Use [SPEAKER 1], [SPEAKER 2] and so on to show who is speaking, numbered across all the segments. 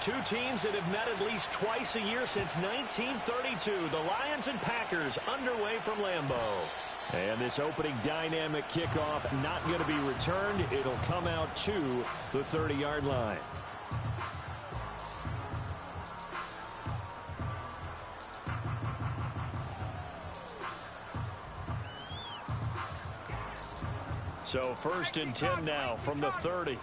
[SPEAKER 1] Two teams that have met at least twice a year since 1932. The Lions and Packers underway from Lambeau. And this opening dynamic kickoff not going to be returned. It'll come out to the 30-yard line. So 1st and 10 now from the 30.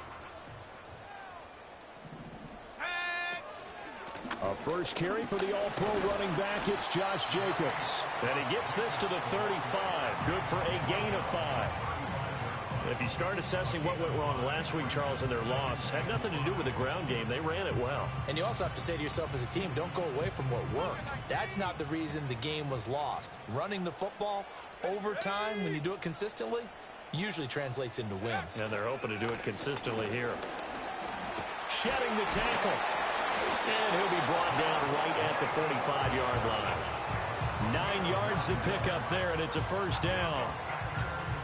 [SPEAKER 1] A first carry for the all-pro running back. It's Josh Jacobs. And he gets this to the 35. Good for a gain of 5. If you start assessing what went wrong last week, Charles, in their loss, had nothing to do with the ground game. They ran it well.
[SPEAKER 2] And you also have to say to yourself as a team, don't go away from what worked. That's not the reason the game was lost. Running the football over time, when you do it consistently, usually translates into wins.
[SPEAKER 1] And they're hoping to do it consistently here. Shedding the tackle. And he'll be brought down right at the 45-yard line. 9 yards to pick up there, and it's a first down.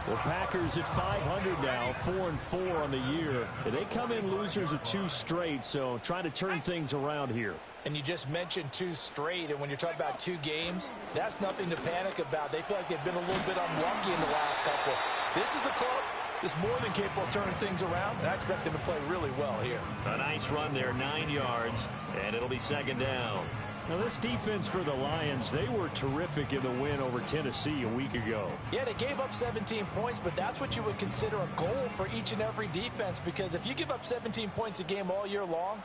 [SPEAKER 1] The Packers at 500 now, 4-4 on the year. They come in losers of 2 straight, so trying to turn things around here.
[SPEAKER 2] And you just mentioned 2 straight, and when you're talking about 2 games, that's nothing to panic about. They feel like they've been a little bit unlucky in the last couple. This is a club that's more than capable of turning things around, and I expect them to play really well here.
[SPEAKER 1] A nice run there, 9 yards, and it'll be 2nd down. Now, this defense for the Lions, they were terrific in the win over Tennessee a week ago.
[SPEAKER 2] Yeah, they gave up 17 points, but that's what you would consider a goal for each and every defense, because if you give up 17 points a game all year long,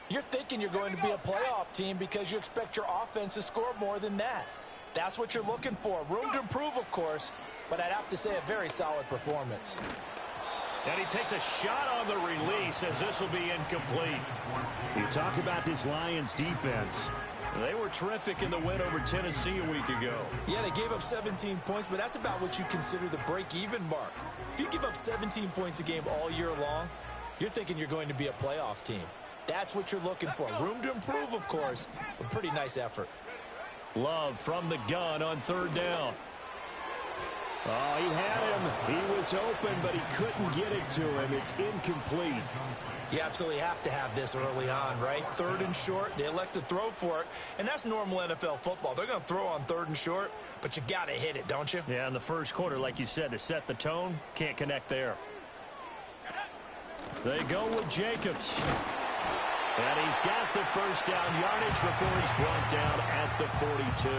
[SPEAKER 2] you're thinking you're going to be a playoff team because you expect your offense to score more than that. That's what you're looking for. Room to improve, of course, but I'd have to say a very solid performance.
[SPEAKER 1] And he takes a shot on the release as this will be incomplete. You talk about this Lions defense. They were terrific in the win over Tennessee a week ago.
[SPEAKER 2] Yeah, they gave up 17 points, but that's about what you consider the break-even mark. If you give up 17 points a game all year long, you're thinking you're going to be a playoff team. That's what you're looking for. Room to improve, of course, but pretty nice effort.
[SPEAKER 1] Love from the gun on 3rd down. Oh, he had him. He was open, but he couldn't get it to him. It's incomplete.
[SPEAKER 2] You absolutely have to have this early on, right? 3rd and short, they elect to throw for it, and that's normal NFL football. They're going to throw on 3rd and short, but you've got to hit it, don't you?
[SPEAKER 1] Yeah, in the first quarter, like you said, to set the tone, can't connect there. They go with Jacobs. And he's got the first down yardage before he's brought down at the 42.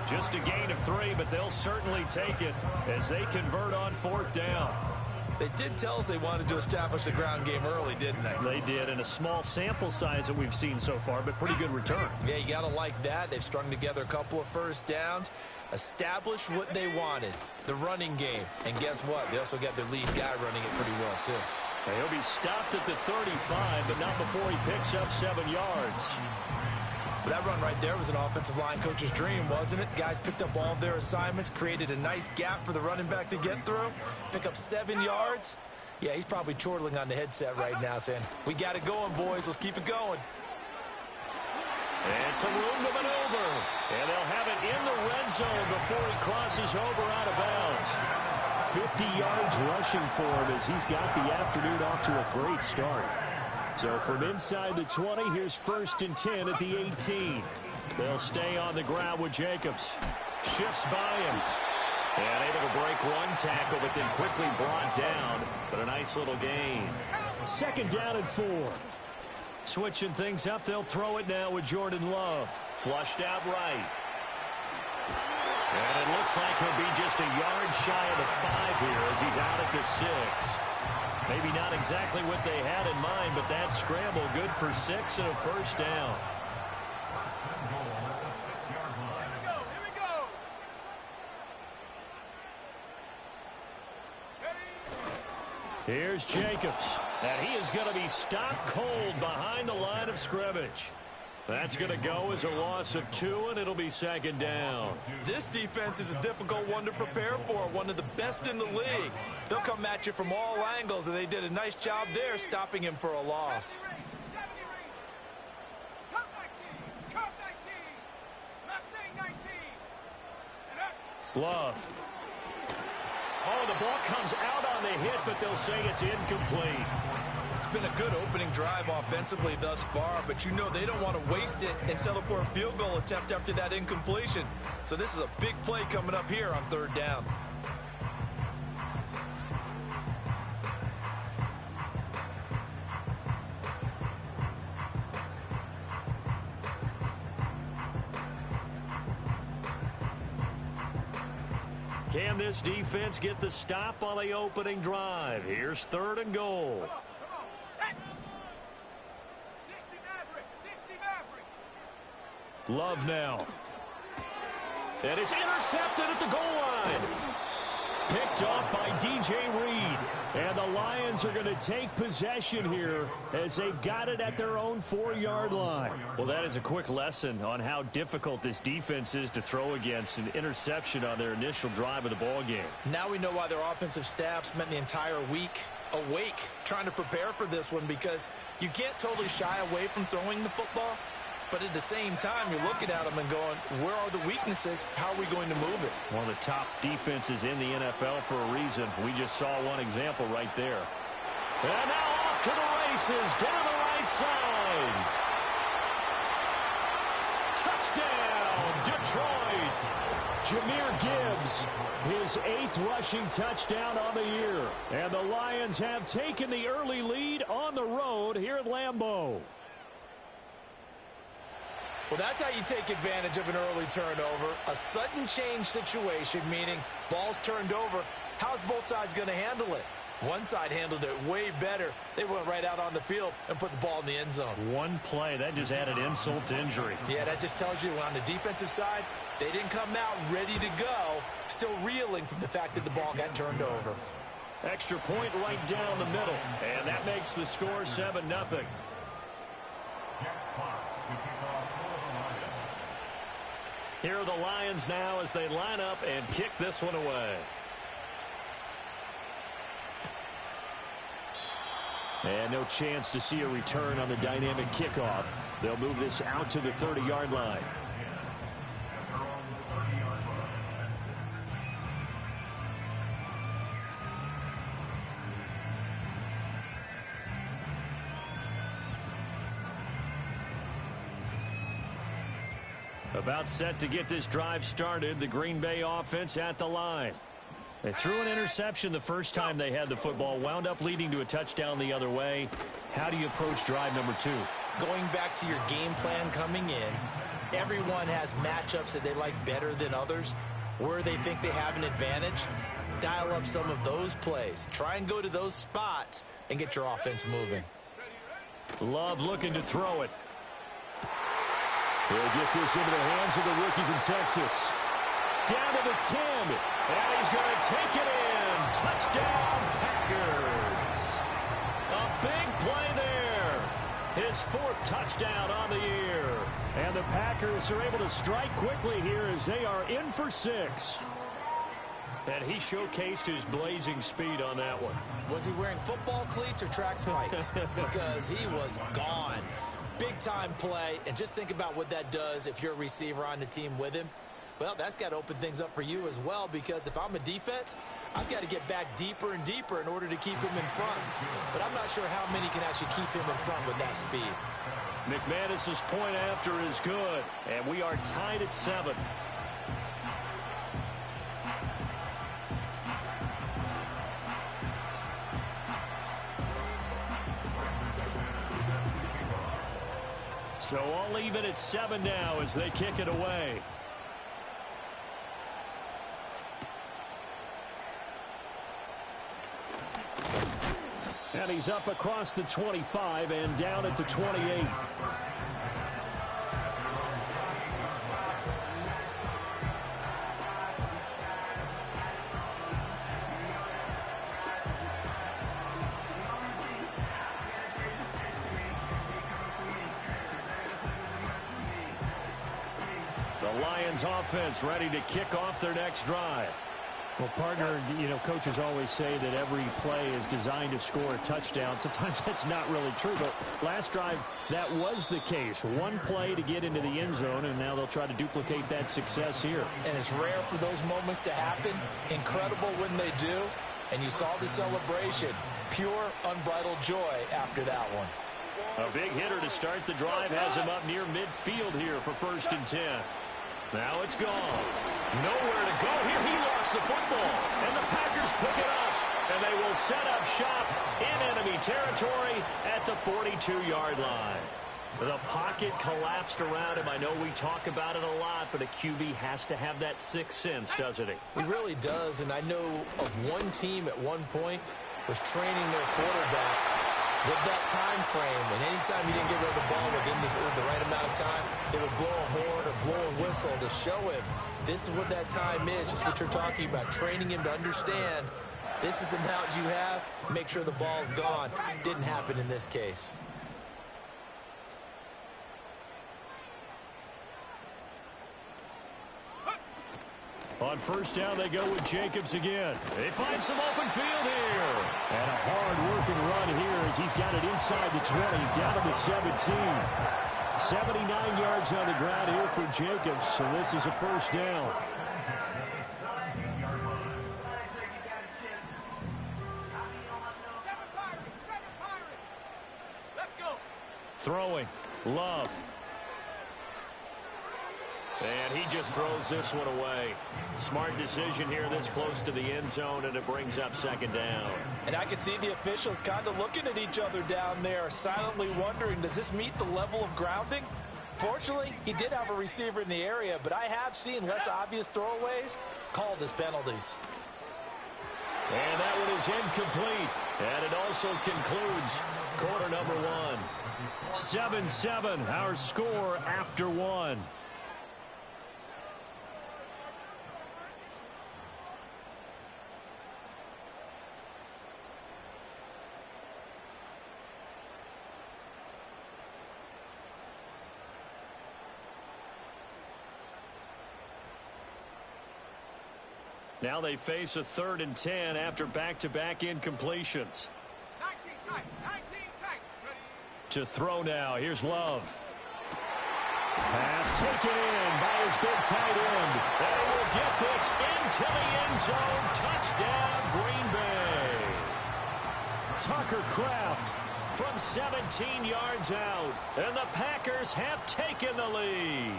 [SPEAKER 1] Just a gain of 3, but they'll certainly take it as they convert on 4th down.
[SPEAKER 2] They did tell us they wanted to establish the ground game early, didn't they?
[SPEAKER 1] They did, in a small sample size that we've seen so far, but pretty good return.
[SPEAKER 2] Yeah, you got to like that. They've strung together a couple of first downs, established what they wanted, the running game. And guess what? They also got their lead guy running it pretty well, too.
[SPEAKER 1] He'll be stopped at the 35, but not before he picks up 7 yards.
[SPEAKER 2] That run right there was an offensive line coach's dream, wasn't it? Guys picked up all of their assignments, created a nice gap for the running back to get through, pick up 7 yards. Yeah, he's probably chortling on the headset right now saying, we got it going, boys. Let's keep it going.
[SPEAKER 1] And some room to maneuver. And they'll have it in the red zone before he crosses over out of bounds. 50 yards rushing for him as he's got the afternoon off to a great start. So from inside the 20, here's 1st and 10 at the 18. They'll stay on the ground with Jacobs. Shifts by him. And able to break one tackle, but then quickly brought down. But a nice little gain. 2nd down and 4. Switching things up, they'll throw it now with Jordan Love. Flushed out right. And it looks like he'll be just a yard shy of the 5 here as he's out at the 6. Maybe not exactly what they had in mind, but that scramble good for 6 and a first down. Here's Jacobs, and he is going to be stopped cold behind the line of scrimmage. That's going to go as a loss of 2, and it'll be 2nd down.
[SPEAKER 2] This defense is a difficult one to prepare for, one of the best in the league. They'll come at you from all angles, and they did a nice job there stopping him for a loss.
[SPEAKER 1] Love. Oh, the ball comes out on the hit, but they'll say it's incomplete.
[SPEAKER 2] It's been a good opening drive offensively thus far, but you know they don't want to waste it and settle for a field goal attempt after that incompletion. So this is a big play coming up here on 3rd down.
[SPEAKER 1] Can this defense get the stop on the opening drive? Here's 3rd and goal. Love now. And it's intercepted at the goal line. Picked off by DJ Reed. And the Lions are going to take possession here as they've got it at their own 4-yard line. Well, that is a quick lesson on how difficult this defense is to throw against. An interception on their initial drive of the ball game.
[SPEAKER 2] Now we know why their offensive staff spent the entire week awake trying to prepare for this one, because you can't totally shy away from throwing the football. But at the same time, you're looking at them and going, where are the weaknesses? How are we going to move it?
[SPEAKER 1] One of the top defenses in the NFL for a reason. We just saw one example right there. And now off to the races, down the right side. Touchdown, Detroit. Jahmyr Gibbs, his 8th rushing touchdown on the year. And the Lions have taken the early lead on the road here at Lambeau.
[SPEAKER 2] Well, that's how you take advantage of an early turnover. A sudden change situation, meaning ball's turned over. How's both sides going to handle it? One side handled it way better. They went right out on the field and put the ball in the end zone.
[SPEAKER 1] One play, that just added insult to injury.
[SPEAKER 2] Yeah, that just tells you on the defensive side, they didn't come out ready to go, still reeling from the fact that the ball got turned over.
[SPEAKER 1] Extra point right down the middle, and that makes the score 7-0. Here are the Lions now as they line up and kick this one away. And no chance to see a return on the dynamic kickoff. They'll move this out to the 30-yard line. About set to get this drive started. The Green Bay offense at the line. They threw an interception the first time they had the football, wound up leading to a touchdown the other way. How do you approach drive number 2?
[SPEAKER 2] Going back to your game plan coming in, everyone has matchups that they like better than others, where they think they have an advantage. Dial up some of those plays. Try and go to those spots and get your offense moving.
[SPEAKER 1] Love looking to throw it. He'll get this into the hands of the rookie from Texas. Down to the 10. And he's going to take it in. Touchdown, Packers. A big play there. His 4th touchdown on the year. And the Packers are able to strike quickly here as they are in for 6. And he showcased his blazing speed on that one.
[SPEAKER 2] Was he wearing football cleats or track spikes? Because he was gone. Big-time play, and just think about what that does if you're a receiver on the team with him. Well, that's got to open things up for you as well, because if I'm a defense, I've got to get back deeper and deeper in order to keep him in front. But I'm not sure how many can actually keep him in front with that speed.
[SPEAKER 1] McManus's point after is good, and we are tied at 7. So all even at 7 now as they kick it away. And he's up across the 25 and down at the 28. The Lions offense ready to kick off their next drive.
[SPEAKER 3] Well, partner, you know, coaches always say that every play is designed to score a touchdown. Sometimes that's not really true, but last drive, that was the case. One play to get into the end zone, and now they'll try to duplicate that success here.
[SPEAKER 2] And it's rare for those moments to happen. Incredible when they do. And you saw the celebration. Pure, unbridled joy after that one.
[SPEAKER 1] A big hitter to start the drive has him up near midfield here for 1st and 10. Now it's gone. Nowhere to go here. He lost the football. And the Packers pick it up. And they will set up shop in enemy territory at the 42-yard line. The pocket collapsed around him. I know we talk about it a lot, but a QB has to have that sixth sense, doesn't he?
[SPEAKER 2] He really does, and I know of one team at one point was training their quarterback with that time frame, and anytime he didn't get rid of the ball within the right amount of time, they would blow a horn or blow a whistle to show him this is what that time is, just what you're talking about, training him to understand this is the amount you have, make sure the ball's gone. Didn't happen in this case.
[SPEAKER 1] On 1st down, they go with Jacobs again. They find some open field here.
[SPEAKER 3] And a hard-working run here as he's got it inside the 20, down to the 17. 79 yards on the ground here for Jacobs, so this is a 1st down.
[SPEAKER 1] Throwing. Love. And he just throws this one away. Smart decision here this close to the end zone, and it brings up 2nd down.
[SPEAKER 2] And I can see the officials kind of looking at each other down there, silently wondering, does this meet the level of grounding? Fortunately, he did have a receiver in the area, but I have seen less obvious throwaways called as penalties.
[SPEAKER 1] And that one is incomplete. And it also concludes quarter number 1. 7-7, our score after 1. Now they face a 3rd and 10 after back-to-back incompletions.
[SPEAKER 4] 19 tight. Ready.
[SPEAKER 1] To throw now. Here's Love.
[SPEAKER 3] Pass taken in by his big tight end.
[SPEAKER 1] They will get this into the end zone. Touchdown, Green Bay. Tucker Kraft from 17 yards out. And the Packers have taken the lead.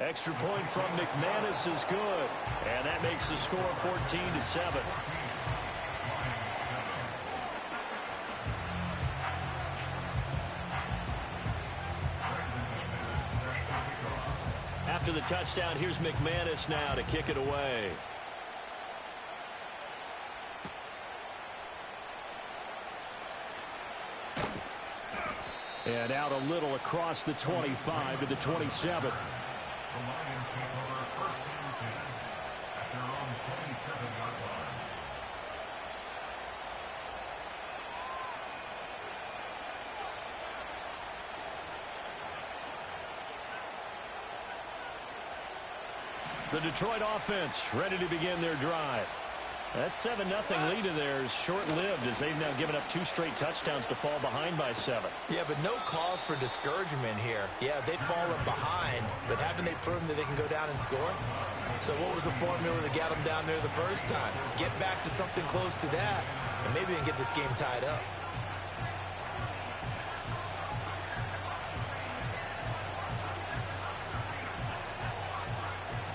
[SPEAKER 1] Extra point from McManus is good. And that makes the score 14-7. After the touchdown, here's McManus now to kick it away.
[SPEAKER 3] And out a little across the 25 to the 27.
[SPEAKER 4] The Lions take over 1st and 10 at their own 27-yard line.
[SPEAKER 1] The Detroit offense ready to begin their drive. That 7-0 lead of theirs short-lived as they've now given up 2 straight touchdowns to fall behind by 7.
[SPEAKER 2] Yeah, but no cause for discouragement here. Yeah, they've fallen behind, but haven't they proven that they can go down and score? So what was the formula that got them down there the first time? Get back to something close to that, and maybe they can get this game tied up.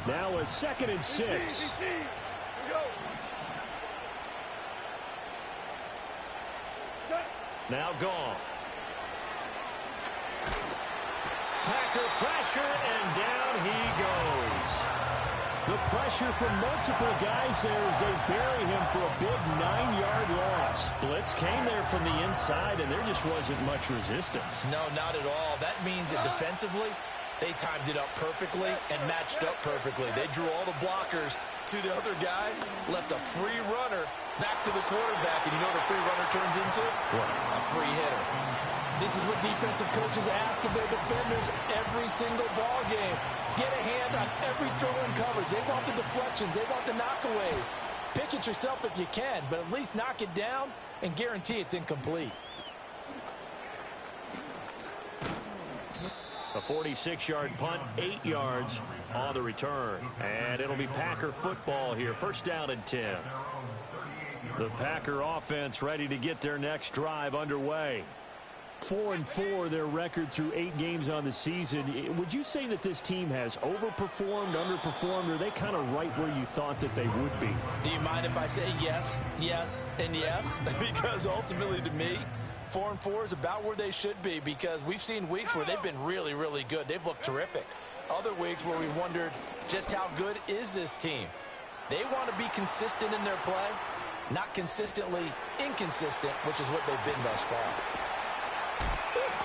[SPEAKER 3] Now a 2nd and 6.
[SPEAKER 1] Now gone. Packer pressure, and down he goes.
[SPEAKER 3] The pressure from multiple guys there as they bury him for a big 9-yard loss.
[SPEAKER 1] Blitz came there from the inside, and there just wasn't much resistance.
[SPEAKER 2] No, not at all. That means that defensively, they timed it up perfectly and matched up perfectly. They drew all the blockers to the other guys, left a free runner back to the quarterback, and you know what a free runner turns into?
[SPEAKER 1] What?
[SPEAKER 2] A free hitter. This is what defensive coaches ask of their defenders every single ball game. Get a hand on every throw and coverage. They want the deflections. They want the knockaways. Pick it yourself if you can, but at least knock it down and guarantee it's incomplete.
[SPEAKER 1] A 46-yard punt, 8 yards on the return. And it'll be Packer football here. First down and 10. The Packer offense ready to get their next drive underway.
[SPEAKER 3] 4-4 their record through 8 games on the season. Would you say that this team has overperformed, underperformed, or are they kind of right where you thought that they would be?
[SPEAKER 2] Do you mind if I say yes, yes, and yes? Because ultimately to me, 4-4 is about where they should be, because we've seen weeks where they've been really, really good. They've looked terrific. Other weeks where we wondered just how good is this team. They want to be consistent in their play, not consistently inconsistent, which is what they've been thus far.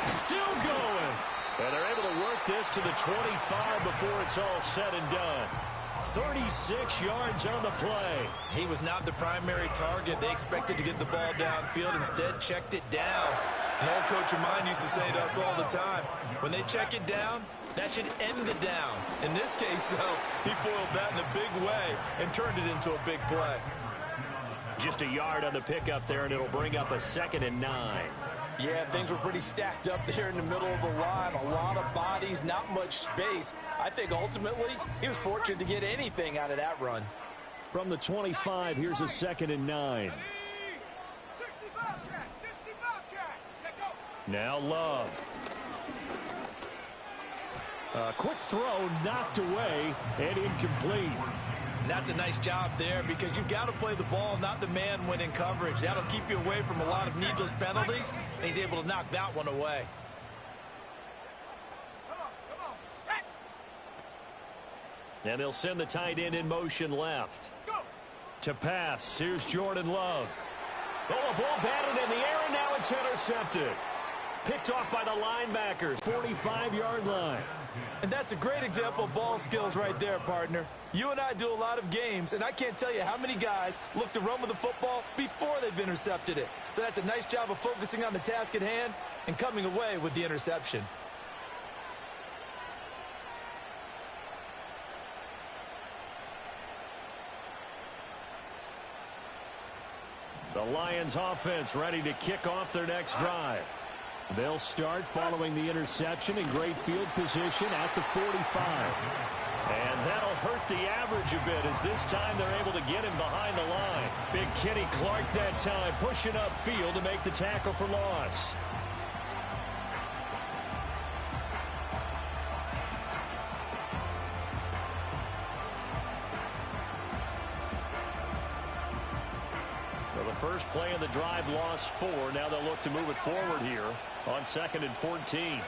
[SPEAKER 1] Still going. And they're able to work this to the 25 before it's all said and done. 36 yards on the play.
[SPEAKER 2] He was not the primary target. They expected to get the ball downfield. Instead, checked it down. An old coach of mine used to say to us all the time, when they check it down, that should end the down. In this case, though, he foiled that in a big way and turned it into a big play.
[SPEAKER 1] Just a yard on the pickup there, and it'll bring up a 2nd and 9.
[SPEAKER 2] Yeah, things were pretty stacked up there in the middle of the line. A lot of bodies, not much space. I think ultimately he was fortunate to get anything out of that run.
[SPEAKER 3] From the 25, here's a 2nd and 9. Now Love. A quick throw knocked away and incomplete.
[SPEAKER 2] And that's a nice job there, because you've got to play the ball, not the man when in coverage. That'll keep you away from a lot of needless penalties, and he's able to knock that one away.
[SPEAKER 1] And they'll send the tight end in motion left. To pass, here's Jordan Love. Oh, a ball batted in the air, and now it's intercepted. Picked off by the linebackers.
[SPEAKER 3] 45-yard line.
[SPEAKER 2] And that's a great example of ball skills right there, partner. You and I do a lot of games, and I can't tell you how many guys look to run with the football before they've intercepted it. So that's a nice job of focusing on the task at hand and coming away with the interception.
[SPEAKER 1] The Lions offense ready to kick off their next drive.
[SPEAKER 3] They'll start following the interception in great field position at the 45.
[SPEAKER 1] And that'll hurt the average a bit, as this time they're able to get him behind the line. Big Kenny Clark that time, pushing upfield to make the tackle for loss. Well, the first play of the drive lost 4. Now they'll look to move it forward here on 2nd and 14.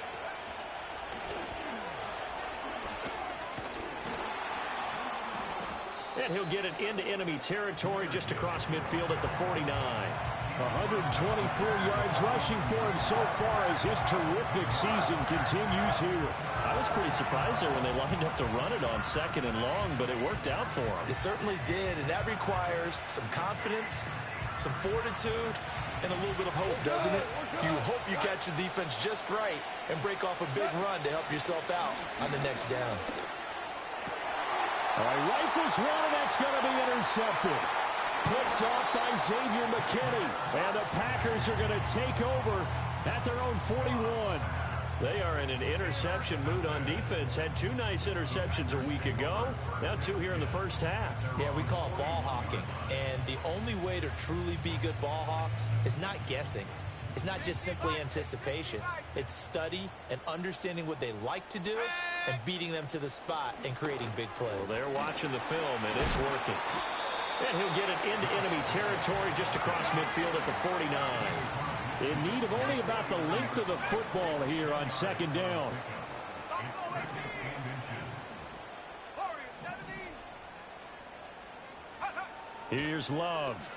[SPEAKER 1] And he'll get it into enemy territory just across midfield at the 49.
[SPEAKER 3] 124 yards rushing for him so far as his terrific season continues here.
[SPEAKER 1] I was pretty surprised there when they lined up to run it on 2nd and long, but it worked out for him.
[SPEAKER 2] It certainly did, and that requires some confidence, some fortitude, and a little bit of hope, doesn't it? You hope you catch the defense just right and break off a big run to help yourself out on the next down.
[SPEAKER 3] All right, rifles one, and that's going to be intercepted. Picked off by Xavier McKinney. And the Packers are going to take over at their own 41.
[SPEAKER 1] They are in an interception mood on defense. Had 2 nice interceptions a week ago. Now 2 here in the first half.
[SPEAKER 2] Yeah, we call it ball hawking. And the only way to truly be good ball hawks is not guessing. It's not just simply anticipation. It's study and understanding what they like to do and beating them to the spot and creating big plays.
[SPEAKER 1] Well, they're watching the film, and it's working. And he'll get it into enemy territory just across midfield at the 49.
[SPEAKER 3] In need of only about the length of the football here on 2nd down.
[SPEAKER 1] Here's Love.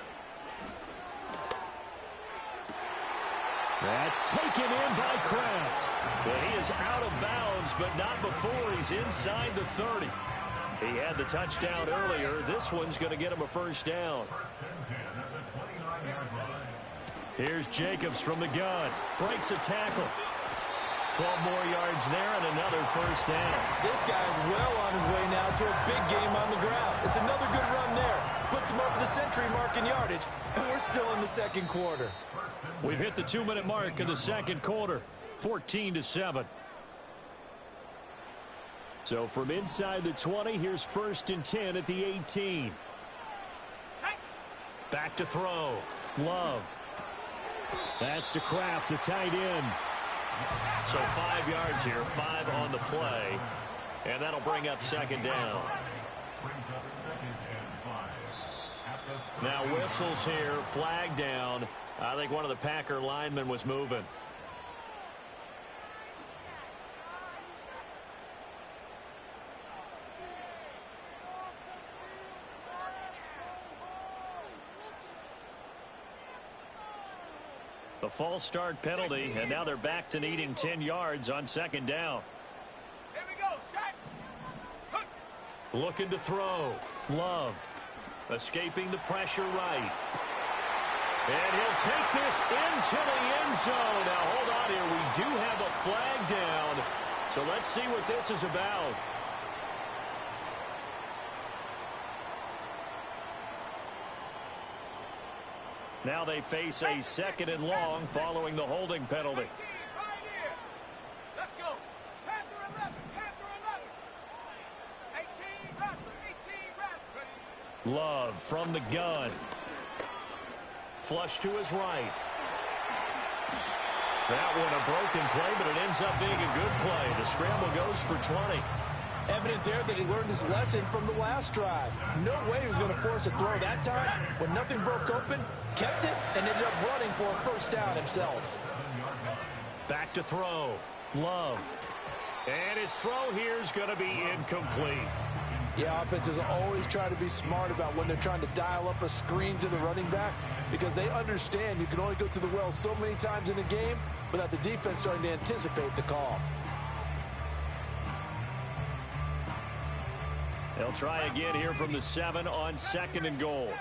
[SPEAKER 3] That's taken in by Kraft.
[SPEAKER 1] Well, he is out of bounds, but not before he's inside the 30. He had the touchdown earlier. This one's going to get him a first down. Here's Jacobs from the gun. Breaks a tackle. 12 more yards there and another first down.
[SPEAKER 2] This guy's well on his way now to a big game on the ground. It's another good run there. Puts him over the century mark in yardage. And we're still in the 2nd quarter.
[SPEAKER 1] We've hit the 2-minute mark of the 2nd quarter. 14-7.
[SPEAKER 3] So from inside the 20, here's 1st and 10 at the 18. Back to throw. Love. That's to Kraft, the tight end.
[SPEAKER 1] So 5 yards here, 5 on the play. And that'll bring up 2nd down. Now whistles here, flag down. I think one of the Packer linemen was moving. The false start penalty, and now they're back to needing 10 yards on 2nd down.
[SPEAKER 5] Here we go, set.
[SPEAKER 1] Looking to throw. Love. Escaping the pressure right. And he'll take this into the end zone. Now, hold on here. We do have a flag down. So let's see what this is about. Now they face a 2nd and long following the holding penalty.
[SPEAKER 5] Let's go. Panther 11. Panther 11. 18 Raptor. 18 Raptor.
[SPEAKER 1] Love from the gun. Flush to his right. That one a broken play, but it ends up being a good play. The scramble goes for 20.
[SPEAKER 2] Evident there that he learned his lesson from the last drive. No way he was going to force a throw that time. When nothing broke open, kept it, and ended up running for a 1st down himself.
[SPEAKER 1] Back to throw. Love. And his throw here is going to be incomplete.
[SPEAKER 2] Yeah, offenses always try to be smart about when they're trying to dial up a screen to the running back because they understand you can only go to the well so many times in a game without the defense starting to anticipate the call.
[SPEAKER 1] They'll try again here from the 7 on 2nd and goal.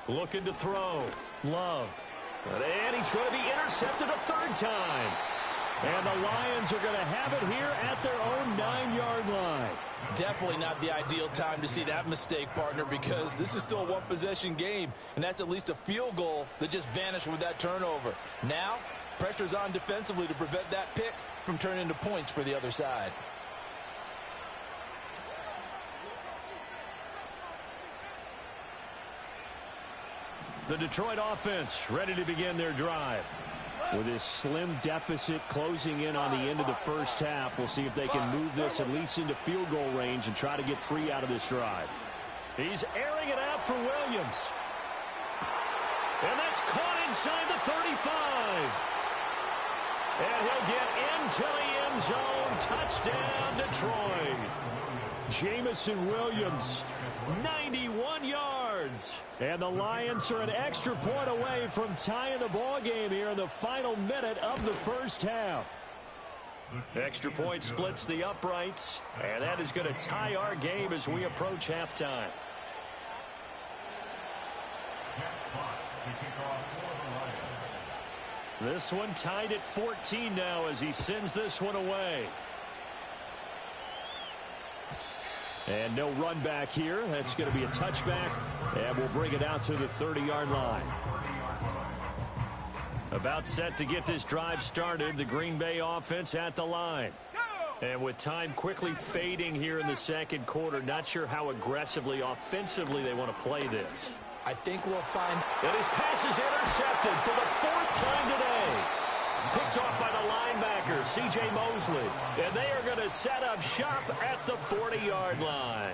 [SPEAKER 1] Looking to throw. Love. And he's going to be intercepted a 3rd time. And the Lions are going to have it here at their own 9-yard line.
[SPEAKER 2] Definitely not the ideal time to see that mistake, partner, because this is still a one-possession game, and that's at least a field goal that just vanished with that turnover. Now, pressure's on defensively to prevent that pick from turning into points for the other side.
[SPEAKER 1] The Detroit offense ready to begin their drive.
[SPEAKER 3] With this slim deficit closing in on the end of the 1st half, we'll see if they can move this at least into field goal range and try to get 3 out of this drive.
[SPEAKER 1] He's airing it out for Williams. And that's caught inside the 35. And he'll get into the end zone. Touchdown, Detroit.
[SPEAKER 3] Jamison Williams,
[SPEAKER 1] 91 yards.
[SPEAKER 3] And the Lions are an extra point away from tying the ball game here in the final minute of the 1st half.
[SPEAKER 1] Extra point splits the uprights, and that is going to tie our game as we approach halftime. This one tied at 14 now as he sends this one away.
[SPEAKER 3] And no run back here. That's going to be a touchback, and we'll bring it out to the 30-yard line.
[SPEAKER 1] About set to get this drive started, the Green Bay offense at the line. And with time quickly fading here in the 2nd quarter, not sure how aggressively, offensively they want to play this.
[SPEAKER 2] I think we'll find...
[SPEAKER 1] And his pass is intercepted for the 4th time today. Picked off by the linebacker, C.J. Mosley. And they are going to set up shop at the 40-yard line.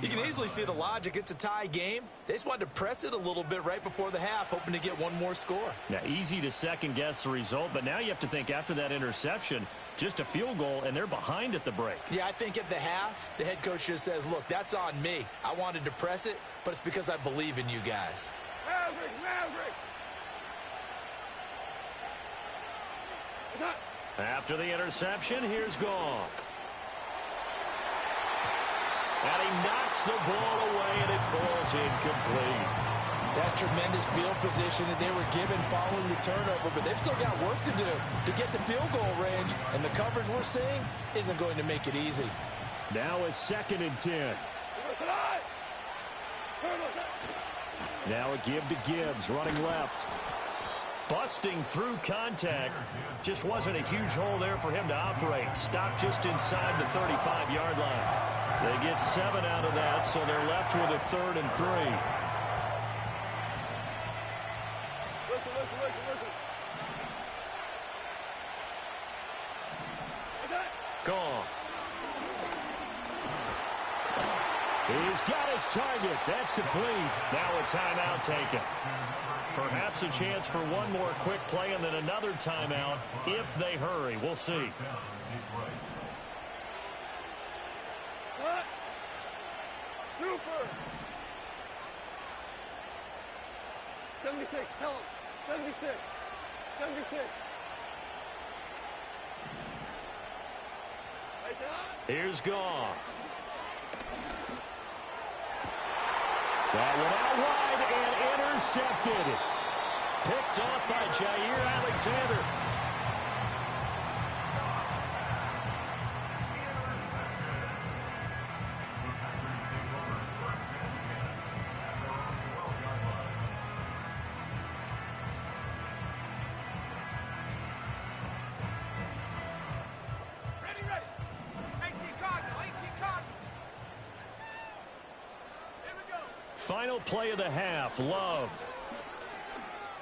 [SPEAKER 2] You can easily see the logic. It's a tie game. They just wanted to press it a little bit right before the half, hoping to get one more score.
[SPEAKER 1] Now, easy to second-guess the result, but now you have to think after that interception, just a field goal, and they're behind at the break.
[SPEAKER 2] Yeah, I think at the half, the head coach just says, look, that's on me. I wanted to press it, but it's because I believe in you guys.
[SPEAKER 5] Maverick.
[SPEAKER 1] After the interception, here's Goff. And he knocks the ball away, and it falls incomplete.
[SPEAKER 2] That's tremendous field position that they were given following the turnover, but they've still got work to do to get the field goal range, and the coverage we're seeing isn't going to make it easy.
[SPEAKER 3] Now a 2nd and 10. Now a give to Gibbs, running left. Busting through contact. Just wasn't a huge hole there for him to operate. Stopped just inside the 35-yard line. They get 7 out of that, so they're left with a 3rd and 3.
[SPEAKER 5] Listen.
[SPEAKER 3] Gone. He's got his target. That's complete. Now a timeout taken. Perhaps a chance for one more quick play and then another timeout if they hurry. We'll see.
[SPEAKER 5] What? Super. 76. Tell him. 76. 76. Right down.
[SPEAKER 3] Here's Goff. That one out wide and intercepted. Picked off by Jair Alexander.
[SPEAKER 5] Ready. 18 Cardinal. Here we go.
[SPEAKER 3] Final play of the half, Love.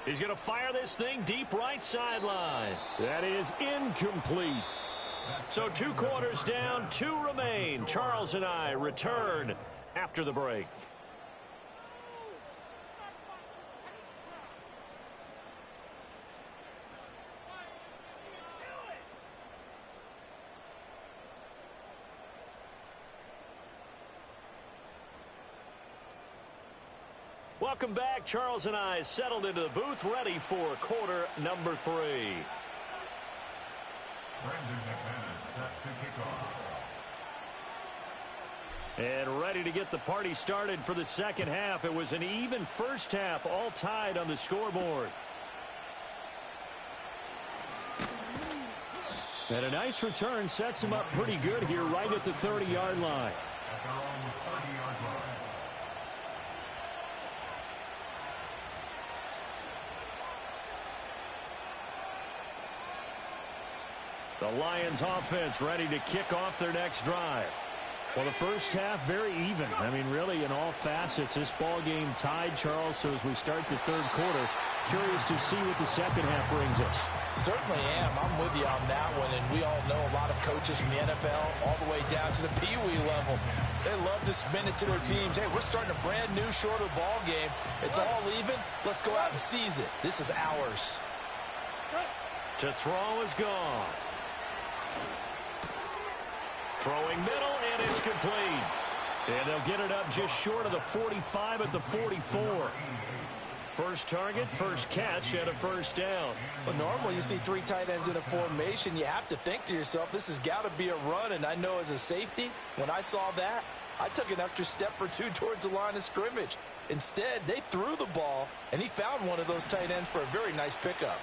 [SPEAKER 3] He's going to fire this thing deep right sideline. That is incomplete. So 2 quarters down, 2 remain. Charles and I return after the break. Welcome back. Charles and I settled into the booth, ready for quarter number 3.
[SPEAKER 4] Brandon McManus set to kick off.
[SPEAKER 3] And ready to get the party started for the second half. It was an even first half, all tied on the scoreboard. And a nice return sets him up pretty good here right at the 30-yard line.
[SPEAKER 4] At their own 30-yard line.
[SPEAKER 3] The Lions offense ready to kick off their next drive. Well, the first half very even. I mean, really in all facets, this ball game tied, Charles. So as we start the third quarter, curious to see what the second half brings us.
[SPEAKER 2] Certainly am. I'm with you on that one, and we all know a lot of coaches from the NFL all the way down to the Pee-wee level. They love to spin it to their teams. Hey, we're starting a brand new, shorter ball game. It's all even. Let's go out and seize it. This is ours.
[SPEAKER 3] To throw is Goff. Throwing middle, and it's complete. And they'll get it up just short of the 45 at the 44. First target, first catch, and a first down.
[SPEAKER 2] Well, normally you see 3 tight ends in a formation. You have to think to yourself, this has got to be a run. And I know as a safety, when I saw that, I took an extra step or 2 towards the line of scrimmage. Instead, they threw the ball, and he found one of those tight ends for a very nice pickup.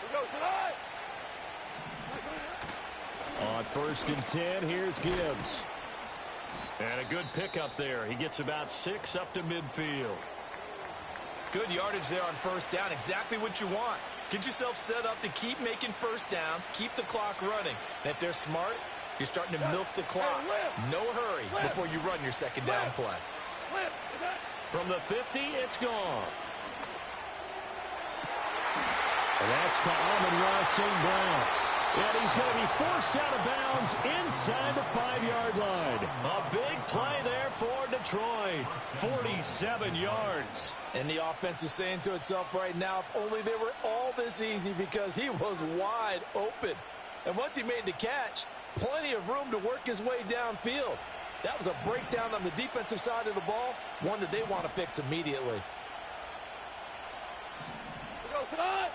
[SPEAKER 5] We go tonight.
[SPEAKER 3] On 1st and 10, here's Gibbs. And a good pickup there. He gets about 6 up to midfield.
[SPEAKER 2] Good yardage there on first down. Exactly what you want. Get yourself set up to keep making first downs, keep the clock running. And if they're smart, you're starting to milk the clock. No hurry before you run your second down play.
[SPEAKER 3] From the 50, it's Goff. And that's to Amon-Ra St. Brown. And he's going to be forced out of bounds inside the 5-yard line. A big play there for Detroit. 47 yards.
[SPEAKER 2] And the offense is saying to itself right now, if only they were all this easy, because he was wide open. And once he made the catch, plenty of room to work his way downfield. That was a breakdown on the defensive side of the ball, one that they want to fix immediately.
[SPEAKER 5] Go tonight.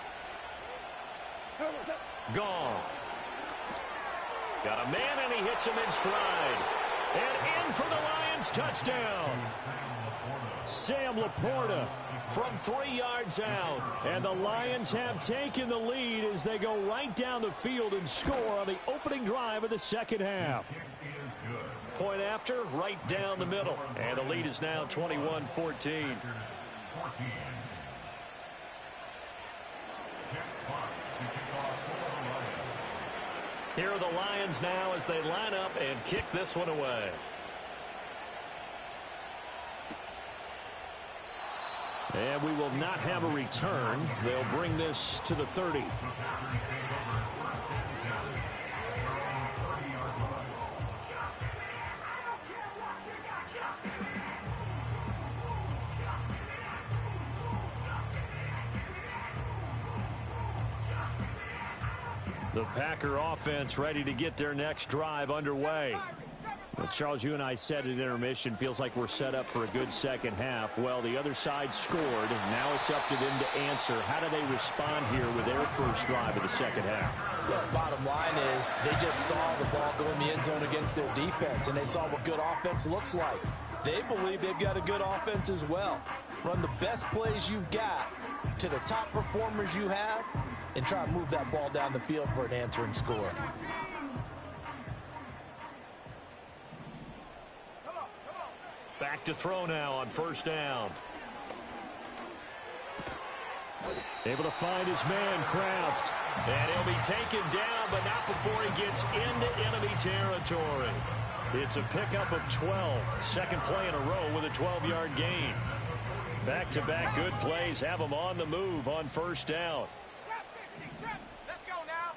[SPEAKER 3] Goff. Got a man, and he hits him in stride. And in for the Lions touchdown. Sam Laporta from 3 yards out. And the Lions have taken the lead as they go right down the field and score on the opening drive of the second half. Point after, right down the middle. And the lead is now 21-14.
[SPEAKER 4] 14. Jack Fox to kick off for the Lions.
[SPEAKER 1] Here are the Lions now as they line up and kick this one away. And we will not have a return. They'll bring this to the 30. The Packer offense ready to get their next drive underway. Well, Charles, you and I said at intermission, feels like we're set up for a good second half. Well, the other side scored. Now it's up to them to answer. How do they respond here with their first drive of the second half?
[SPEAKER 2] Well, bottom line is they just saw the ball go in the end zone against their defense, and they saw what good offense looks like. They believe they've got a good offense as well. Run the best plays you've got to the top performers you have, and try to move that ball down the field for an answering score.
[SPEAKER 1] Back to throw now on first down. Able to find his man, Kraft. And he'll be taken down, but not before he gets into enemy territory. It's a pickup of 12. Second play in a row with a 12-yard gain. Back-to-back good plays have him on the move on first down.
[SPEAKER 5] Trap 60, traps. Let's go now.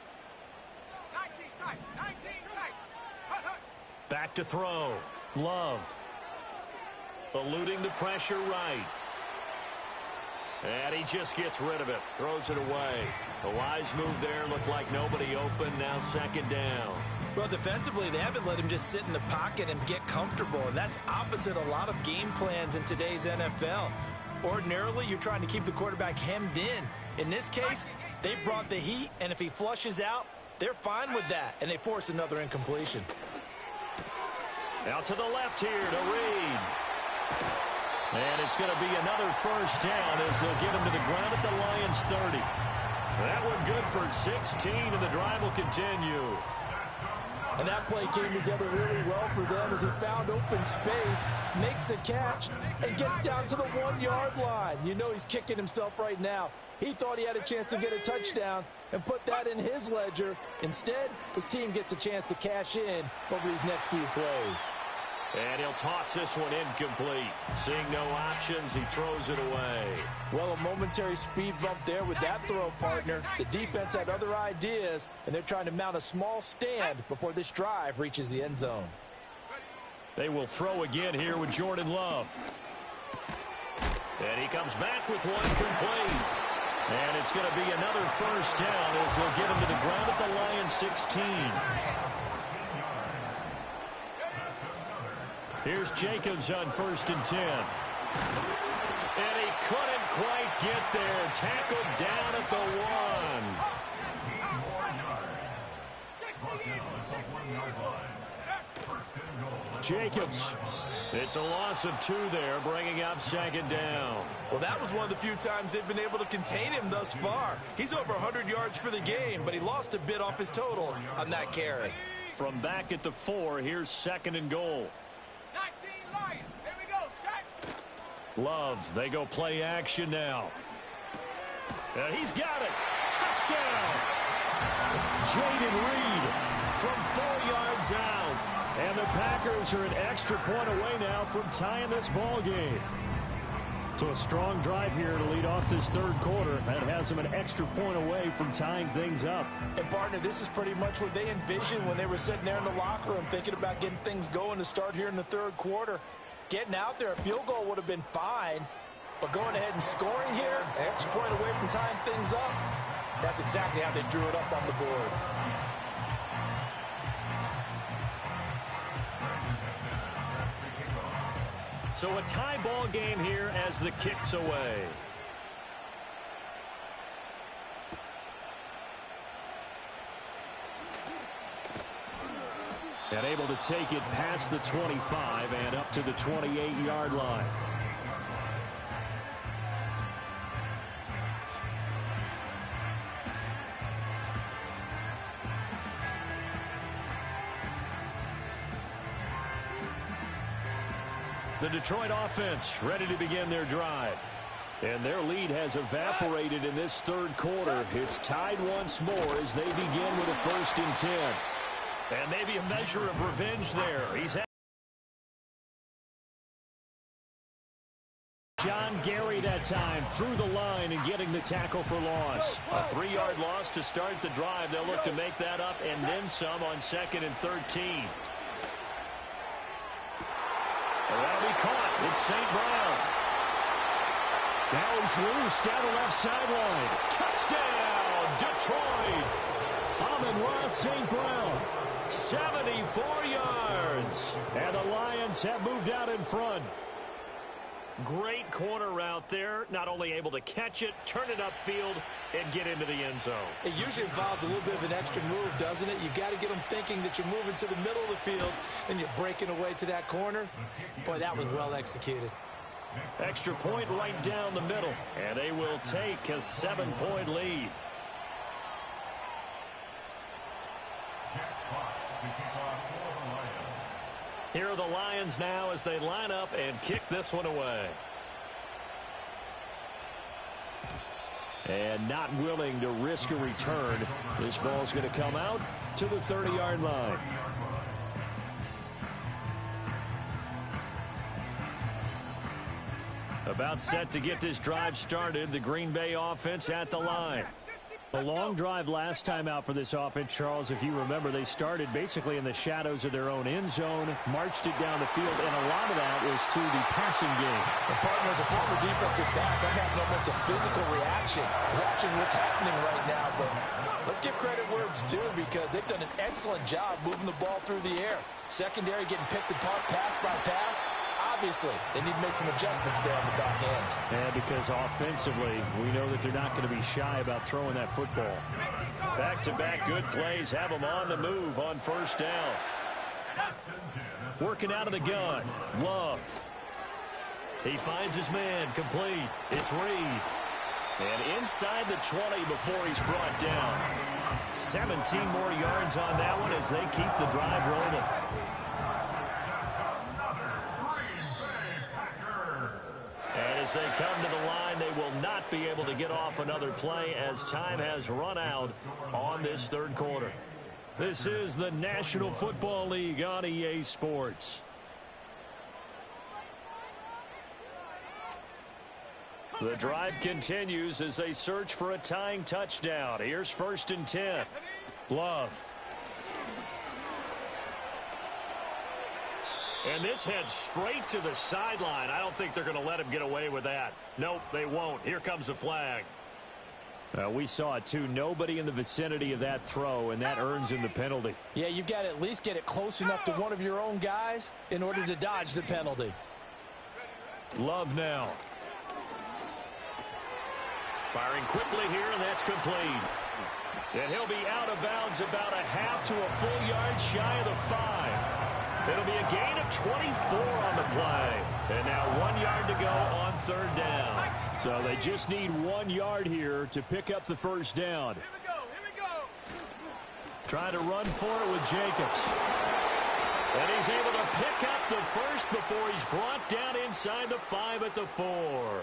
[SPEAKER 5] 19 tight, 19 tight. Hut, hut.
[SPEAKER 1] Back to throw. Love. Eluding the pressure right. And he just gets rid of it. Throws it away. The wise move there. Looked like nobody open. Now second down.
[SPEAKER 2] Well, defensively, they haven't let him just sit in the pocket and get comfortable, and that's opposite a lot of game plans in today's NFL. Ordinarily, you're trying to keep the quarterback hemmed in. In this case, they brought the heat, and if he flushes out, they're fine with that, and they force another incompletion.
[SPEAKER 1] Out to the left here to Reed. And it's going to be another first down as they'll get him to the ground at the Lions 30. That one good for 16, and the drive will continue.
[SPEAKER 2] And that play came together really well for them as he found open space, makes the catch, and gets down to the 1-yard line. You know he's kicking himself right now. He thought he had a chance to get a touchdown and put that in his ledger. Instead, his team gets a chance to cash in over these next few plays.
[SPEAKER 1] And he'll toss this one incomplete. Seeing no options, he throws it away.
[SPEAKER 2] Well, a momentary speed bump there with that throw, partner. The defense had other ideas, and they're trying to mount a small stand before this drive reaches the end zone.
[SPEAKER 1] They will throw again here with Jordan Love. And he comes back with one complete. And it's going to be another first down as they'll get him to the ground at the Lions 16. Here's Jacobs on 1st and 10. And he couldn't quite get there. Tackled down at the 1. Jacobs. It's a loss of 2 there, bringing up second down.
[SPEAKER 2] Well, that was one of the few times they've been able to contain him thus far. He's over 100 yards for the game, but he lost a bit off his total on that carry.
[SPEAKER 1] From back at the 4, here's second and goal.
[SPEAKER 5] 19 Lions. Here we go. Set.
[SPEAKER 1] Love, they go play action now. And he's got it. Touchdown. Jaden Reed from 4 yards out. And the Packers are an extra point away now from tying this ball game. So a strong drive here to lead off this third quarter. That has them an extra point away from tying things up.
[SPEAKER 2] And, partner, this is pretty much what they envisioned when they were sitting there in the locker room thinking about getting things going to start here in the third quarter. Getting out there, a field goal would have been fine. But going ahead and scoring here, an extra point away from tying things up, that's exactly how they drew it up on the board.
[SPEAKER 1] So a tie ball game here as the kick's away. And able to take it past the 25 and up to the 28-yard line. The Detroit offense ready to begin their drive. And their lead has evaporated in this third quarter. It's tied once more as they begin with a 1st and 10. And maybe a measure of revenge there. He's had
[SPEAKER 3] John Gary that time through the line and getting the tackle for loss.
[SPEAKER 1] a 3-yard loss to start the drive. They'll look to make that up and then some on 2nd and 13. And that'll be caught. It's St. Brown.
[SPEAKER 3] Now he's loose down the left sideline.
[SPEAKER 1] Touchdown, Detroit.
[SPEAKER 3] Amon-Ra St. Brown.
[SPEAKER 1] 74 yards.
[SPEAKER 3] And the Lions have moved out in front.
[SPEAKER 1] Great corner route there. Not only able to catch it, turn it upfield, and get into the end zone.
[SPEAKER 2] It usually involves a little bit of an extra move, doesn't it? You got to get them thinking that you're moving to the middle of the field and you're breaking away to that corner. Boy, that was well executed.
[SPEAKER 1] Extra point right down the middle, and they will take a 7-point lead. Here are the Lions now as they line up and kick this one away.
[SPEAKER 3] And not willing to risk a return. This ball's going to come out to the 30-yard line.
[SPEAKER 1] About set to get this drive started. The Green Bay offense at the line.
[SPEAKER 3] A long drive last time out for this offense, Charles. If you remember, they started basically in the shadows of their own end zone, marched it down the field, and a lot of that was through the passing game.
[SPEAKER 2] The partner, as a former defensive back, I'm having almost a physical reaction watching what's happening right now. But let's give credit where it's due because they've done an excellent job moving the ball through the air. Secondary getting picked apart pass by pass. Obviously, they need to make some adjustments there on the back end.
[SPEAKER 3] Yeah, because offensively, we know that they're not going to be shy about throwing that football.
[SPEAKER 1] Back-to-back good plays have them on the move on 1st down. Working out of the gun. Love. He finds his man. Complete. It's Reed. And inside the 20 before he's brought down. 17 more yards on that one as they keep the drive rolling. And as they come to the line, they will not be able to get off another play as time has run out on this third quarter. This is the National Football League on EA Sports. The drive continues as they search for a tying touchdown. Here's 1st and 10. Love. And this heads straight to the sideline. I don't think they're going to let him get away with that. Nope, they won't. Here comes the flag.
[SPEAKER 3] We saw it, too. Nobody in the vicinity of that throw, and that earns him the penalty.
[SPEAKER 2] Yeah, you've got to at least get it close enough to one of your own guys in order to dodge the penalty.
[SPEAKER 1] Love now. Firing quickly here, and that's complete. And he'll be out of bounds about a half to a full yard shy of the 5. It'll be a gain of 24 on the play. And now 1 yard to go on 3rd down.
[SPEAKER 3] So they just need 1 yard here to pick up the 1st down.
[SPEAKER 5] Here we go.
[SPEAKER 1] Trying to run for it with Jacobs. And he's able to pick up the first before he's brought down inside the 5 at the 4.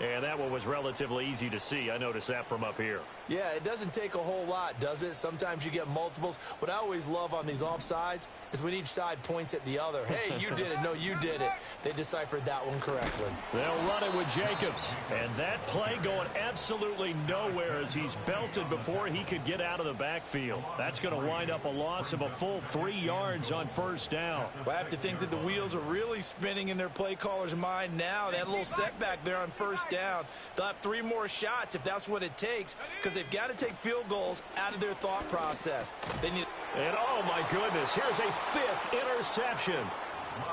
[SPEAKER 1] And that one was relatively easy to see. I noticed that from up here.
[SPEAKER 2] Yeah, it doesn't take a whole lot, does it? Sometimes you get multiples. What I always love on these offsides is when each side points at the other. Hey, you did it. No, you did it. They deciphered that one correctly.
[SPEAKER 1] They'll run it with Jacobs. And that play going absolutely nowhere as he's belted before he could get out of the backfield. That's going to wind up a loss of a full 3 yards on 1st down.
[SPEAKER 2] Well, I have to think that the wheels are really spinning in their play caller's mind now. They had a little setback there on 1st down. They'll have 3 more shots if that's what it takes because they've got to take field goals out of their thought process. They need.
[SPEAKER 1] And oh my goodness, here's a 5th interception.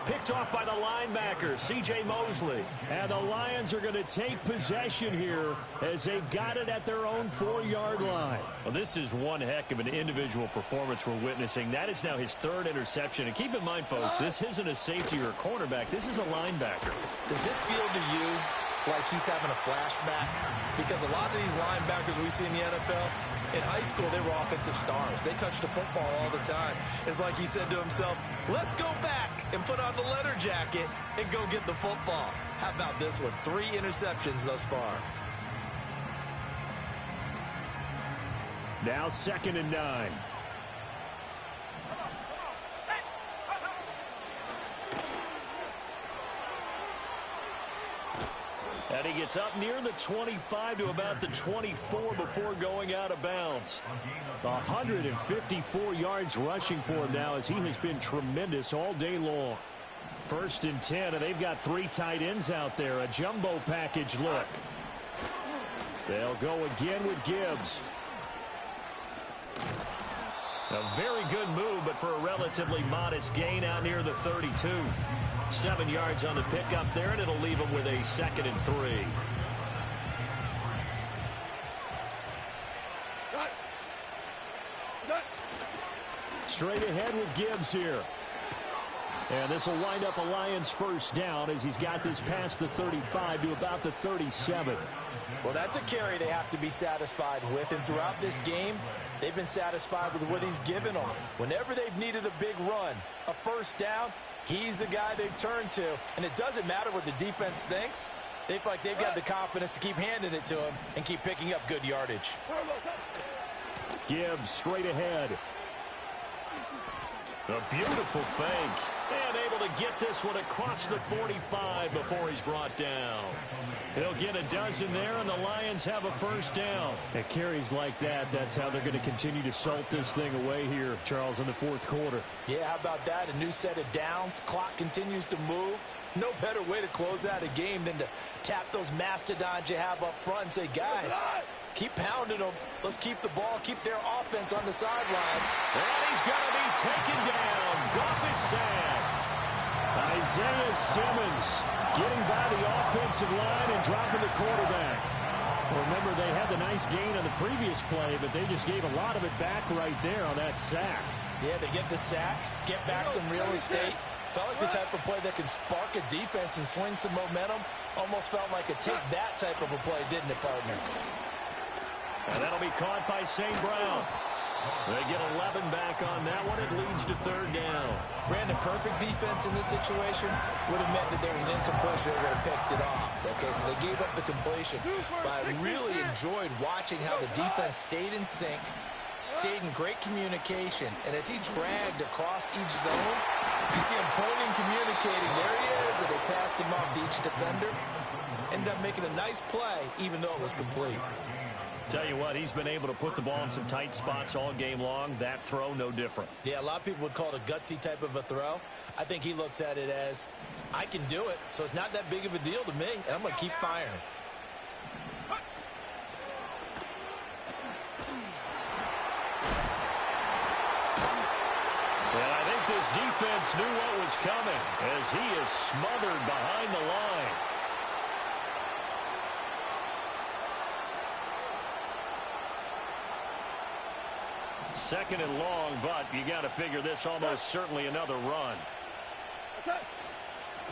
[SPEAKER 1] Picked off by the linebacker, C.J. Mosley.
[SPEAKER 3] And the Lions are going to take possession here as they've got it at their own 4-yard line.
[SPEAKER 1] Well, this is one heck of an individual performance we're witnessing. That is now his 3rd interception. And keep in mind, folks, this isn't a safety or a cornerback. This is a linebacker.
[SPEAKER 2] Does this feel to you like he's having a flashback? Because a lot of these linebackers we see in the NFL, In high school, they were offensive stars. They touched the football all the time. It's like he said to himself, let's go back and put on the leather jacket and go get the football. How about this one? 3 interceptions thus far.
[SPEAKER 3] Now 2nd and 9. And he gets up near the 25 to about the 24 before going out of bounds. 154 yards rushing for him now as he has been tremendous all day long. 1st and 10, and they've got 3 tight ends out there. A jumbo package look. They'll go again with Gibbs. A very good move, but for a relatively modest gain out near the 32. 7 yards on the pickup there, and it'll leave him with a 2nd and 3. Straight ahead with Gibbs here. And this will wind up a Lions 1st down as he's got this past the 35 to about the 37.
[SPEAKER 2] Well, that's a carry they have to be satisfied with. And throughout this game, they've been satisfied with what he's given them. Whenever they've needed a big run, a 1st down, he's the guy they've turned to. And it doesn't matter what the defense thinks. They feel like they've got the confidence to keep handing it to him and keep picking up good yardage.
[SPEAKER 3] Gibbs straight ahead. A beautiful fake. And able to get this one across the 45 before he's brought down. He'll get a dozen there, and the Lions have a 1st down. At carries like that, that's how they're going to continue to salt this thing away here, Charles, in the 4th quarter.
[SPEAKER 2] Yeah, how about that? A new set of downs. Clock continues to move. No better way to close out a game than to tap those mastodons you have up front and say, guys, keep pounding them. Let's keep the ball, keep their offense on the sideline.
[SPEAKER 3] And he's going to be taken down. Goff is sacked. Isaiah Simmons getting by the offensive line and dropping the quarterback. Remember, they had the nice gain on the previous play, but they just gave a lot of it back right there on that sack.
[SPEAKER 2] Yeah, they get the sack, get back some real estate. Felt like the type of play that can spark a defense and swing some momentum. Almost felt like a take that type of a play, didn't it, partner?
[SPEAKER 3] And that'll be caught by St. Brown. They get 11 back on that one. It leads to 3rd down.
[SPEAKER 2] Brandon, perfect defense in this situation would have meant that there was an incompletion that would have picked it off. Okay, so they gave up the completion. But I really enjoyed watching how the defense stayed in sync, stayed in great communication. And as he dragged across each zone, you see him pointing, communicating. There he is, and they passed him off to each defender. Ended up making a nice play, even though it was complete.
[SPEAKER 3] Tell you what, he's been able to put the ball in some tight spots all game long. That throw, no different.
[SPEAKER 2] Yeah, a lot of people would call it a gutsy type of a throw. I think he looks at it as, I can do it, so it's not that big of a deal to me, and I'm going to keep firing.
[SPEAKER 3] And I think this defense knew what was coming as he is smothered behind the line. Second and long, but you got to figure this almost certainly another run.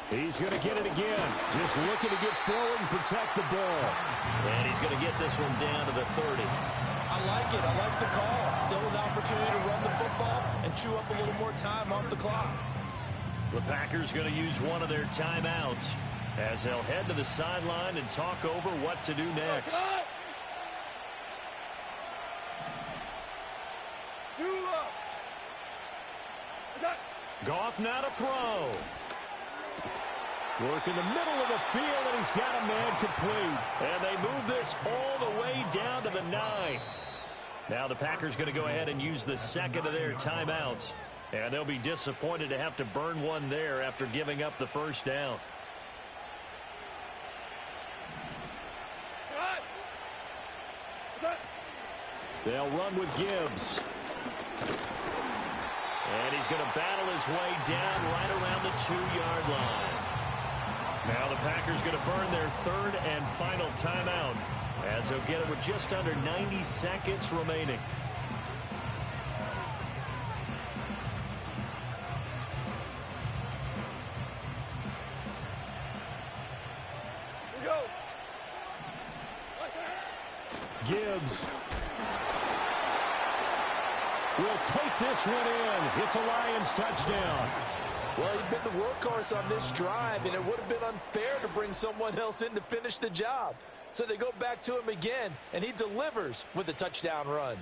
[SPEAKER 3] He's going to get it again. Just looking to get forward and protect the ball.
[SPEAKER 1] And he's going to get this one down to the 30.
[SPEAKER 2] I like it. I like the call. Still an opportunity to run the football and chew up a little more time off the clock.
[SPEAKER 3] The Packers going to use one of their timeouts as they'll head to the sideline and talk over what to do next. Goff now to throw. Work in the middle of the field, and he's got a man complete. And they move this all the way down to the 9. Now the Packers going to go ahead and use the second of their timeouts. And they'll be disappointed to have to burn one there after giving up the 1st down. They'll run with Gibbs. And he's going to battle his way down right around the 2-yard line. Now the Packers going to burn their 3rd and final timeout as they'll get it with just under 90 seconds remaining. Gibbs. will take this one in. It's a Lions touchdown.
[SPEAKER 2] Well, he'd been the workhorse on this drive, and it would have been unfair to bring someone else in to finish the job. So they go back to him again, and he delivers with a touchdown run.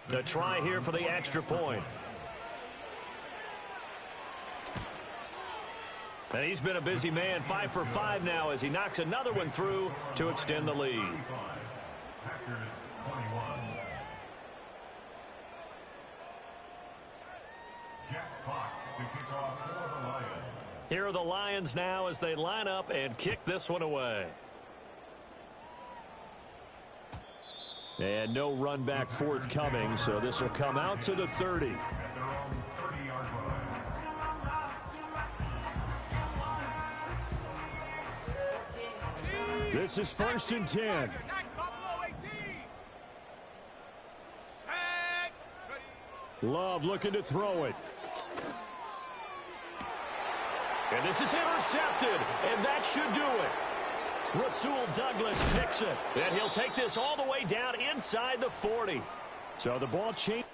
[SPEAKER 1] The try here for the extra point. And he's been a busy man, 5 for 5 now as he knocks another one through to extend the lead.
[SPEAKER 4] Packers 21. Jack Fox to kick off for the Lions.
[SPEAKER 1] Here are the Lions now as they line up and kick this one away.
[SPEAKER 3] And no run back forthcoming, so this will come out to the 30.
[SPEAKER 4] At their own 30-yard line.
[SPEAKER 3] This is 1st and 10. Love looking to throw it.
[SPEAKER 1] And this is intercepted, and that should do it. Rasul Douglas picks it, and he'll take this all the way down inside the 40.
[SPEAKER 3] So the ball changed.